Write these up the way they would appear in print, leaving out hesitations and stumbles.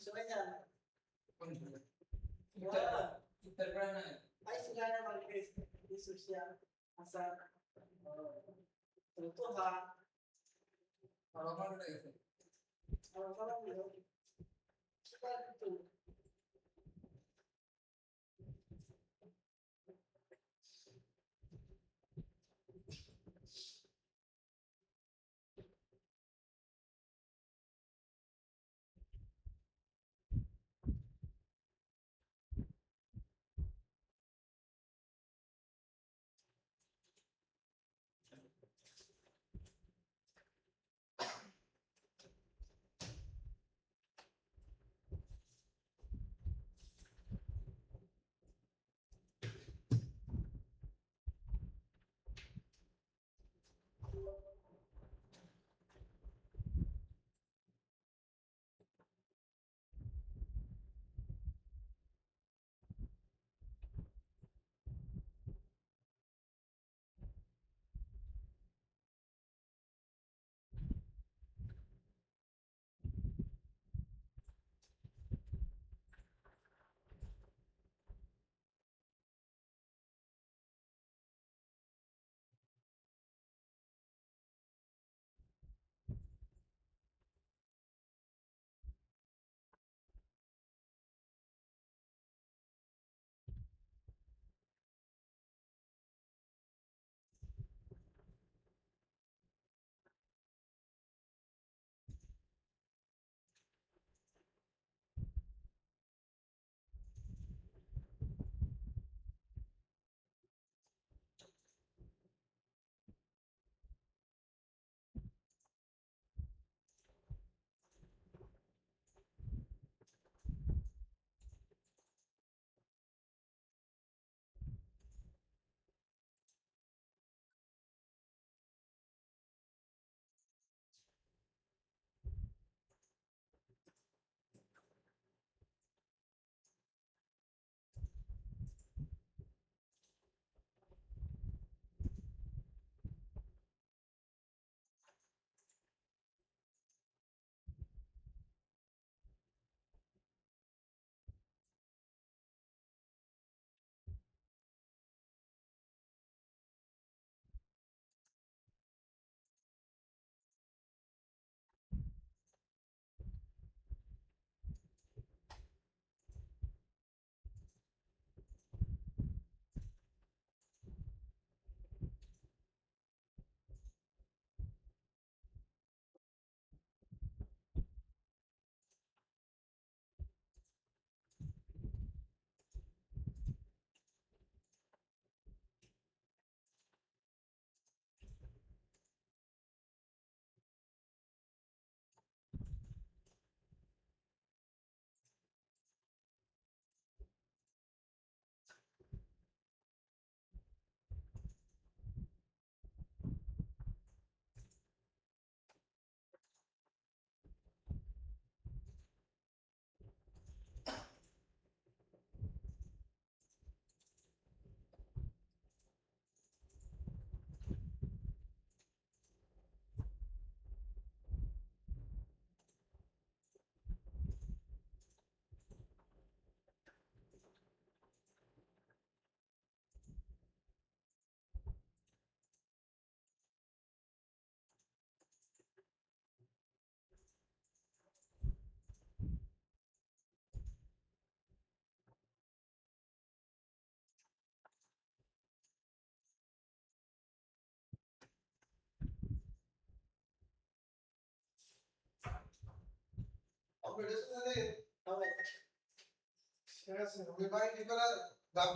Ay, sila naman guys, di sosial. Asa, ito ha. Araw-araw yun. Sila ito.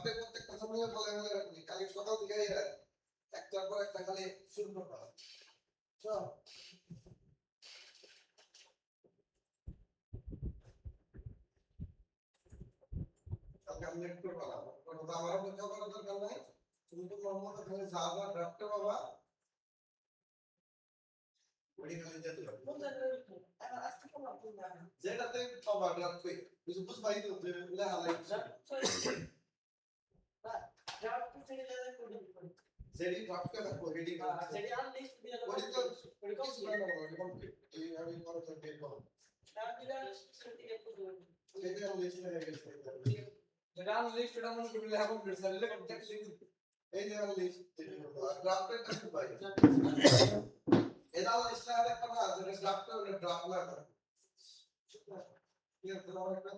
প্রত্যেকটা সময় বলে রাখবি কালকে সকাল থেকে একটার পর একটা খালি শুরু করবো চল কালকে আমি একটু বানাবো আমার অপেক্ষা করার দরকার নাই তুমি তো মোহাম্মদ খালি যাবা ডক্টর বাবা যেটাতে বাবা ডক্টর কিছু বুঝবাই তো যে লেহালাই যেটি ডক্টর থাকবো হেডিং যেটি আনলিস্ট দিয়ে ওই তো কিছু না এই আমি করতে বের করব এটা লিস্ট হয়ে গেছে যেটা লিস্ট এটা মনে করি লেখা কমপ্লিট স্যার এই যে লিস্ট ড্রাফটের কাছে পাই এরা লিস্ট না একটা না যেটা ড্রাফট করে ড্রাফট লাগা ये तो और का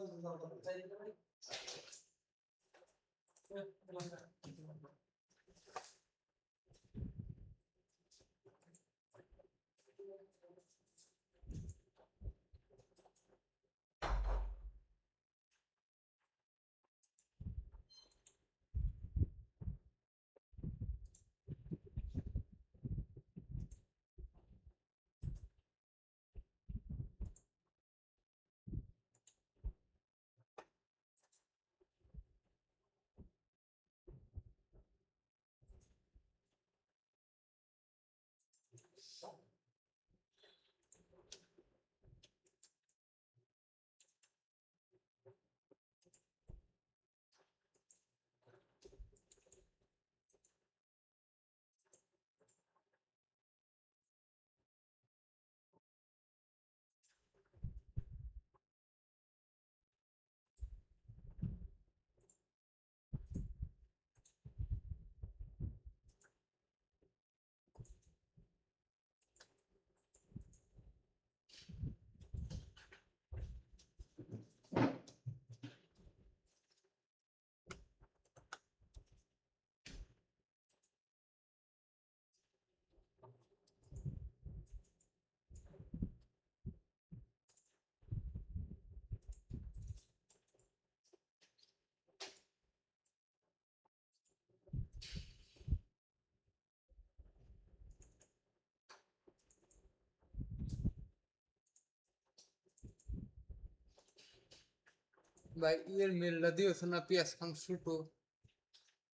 ভাই এর মেলটা দিয়েছে না পিয়াস খান শুটো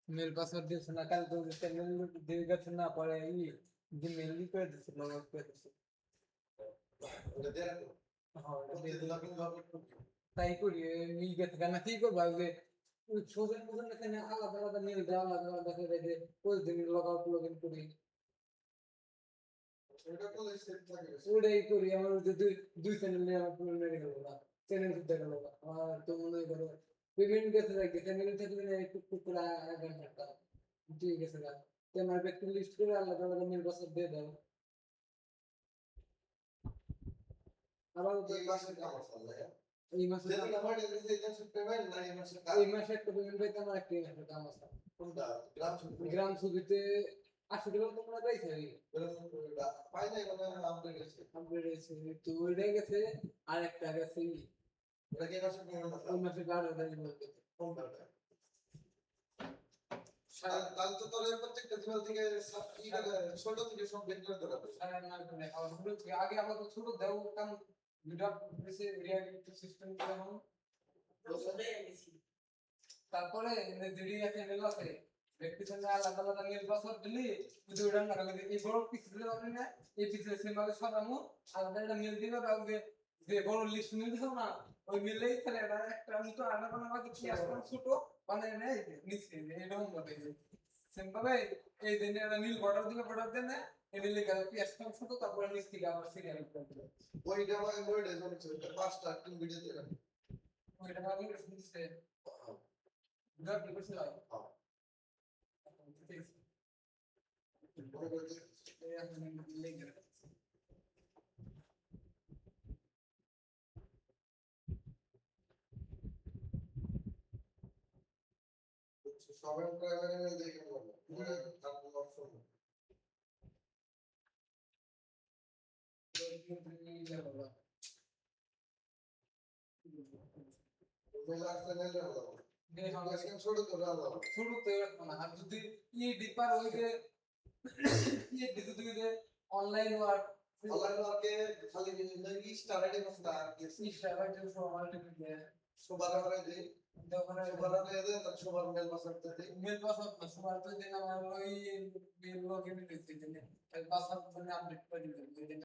মেল পাসওয়ার্ড দিয়েছে না কাল তো মেল দিয়ে গেছে না পরে যে মেল করে দিচ্ছে লগ করে দিচ্ছে ওটা দেন হ্যাঁ ওটা দিলাম তাই করি মিল গেছে কেন কি করবো যে ওই ছোটের মতন এখানে আলাদা আলাদা মেল দেওয়া আলাদা আলাদা করে যে ওই দিন লগ আউট লগ ইন করি ওটা করলে সেট থাকে ওটাই করি আমার যে দুই চ্যানেল নিয়ে আমার পুরো মেরে গেল না চ্যানেল শুদ্ধ গেল না আর তো মনে করো পেমেন্ট গেছে নাকি চ্যানেল থাকলে না একটু একটু করে আগে থাকতাম ঠিক আছে না তো আমার ব্যক্তি লিস্ট করে আলাদা আলাদা মেল পাসওয়ার্ড দিয়ে দাও আবার এই মাসের কাম আছে এই মাসে যেদিন আমার এজেন্সি পেমেন্ট না এই মাসের কাজ এই মাসে একটা পেমেন্ট পাইতে আমার একটা মাসের কাম আছে কোনটা গ্রাম গ্রাম ছবিতে 80 টাকা তোমরা পাইছে পাই নাই মানে আপডেট আছে আপডেট হয়েছে তো ওইটাই গেছে আর একটা গেছে এটা কি মাসের পেমেন্ট আছে ওই মাসে 12,000 বলতে কোনটা তাহলে তো তোর প্রত্যেকটা জীবন থেকে ছোট থেকে সব বের করে দেওয়া আগে আমাদের ছোট দেও কাম দুটা বেশি রিয়ালিটি সিস্টেম করে হন তারপরে দিদি আছে মেল আছে ব্যক্তি সঙ্গে আলাদা আলাদা মেল পাসওয়ার্ড দিলি যদি ওটা না রাখলে এই বড় পিস দিলে পারবি না এই পিসের সিম্বলে সরামু আলাদা একটা মেল দিবে কাউকে যে বড় লিস্ট মিল দিছো না ওই মিলেই তাহলে একটা আমি তো আলাদা আলাদা কি আসলে ছোট মানে নেই নিচে এরকম বলে সিম্পলে এই দিনে একটা নীল বর্ডার দিবে বর্ডার দেন এই নীল কালার কি আসলে ছোট তারপরে নিচ থেকে আবার সিরিয়াল করে ওইটা মানে ওইটা জন্য পাঁচটা তিন ভিডিও দিলাম ওইটা ভালো শুনছে গড বিকজ লাইক সবাই প্রাইমারি দেখে বলবো তারপর অপশন অনলাইন ওয়ার্ক খালি স্টার্টে বসতা সবার মেল পাসওয়ার্ড মেল পাসওয়ার্ড না সবার তো দিন আমার ওই মেল লগইন দিতে দিন পাসওয়ার্ড আপডেট করে দিবেন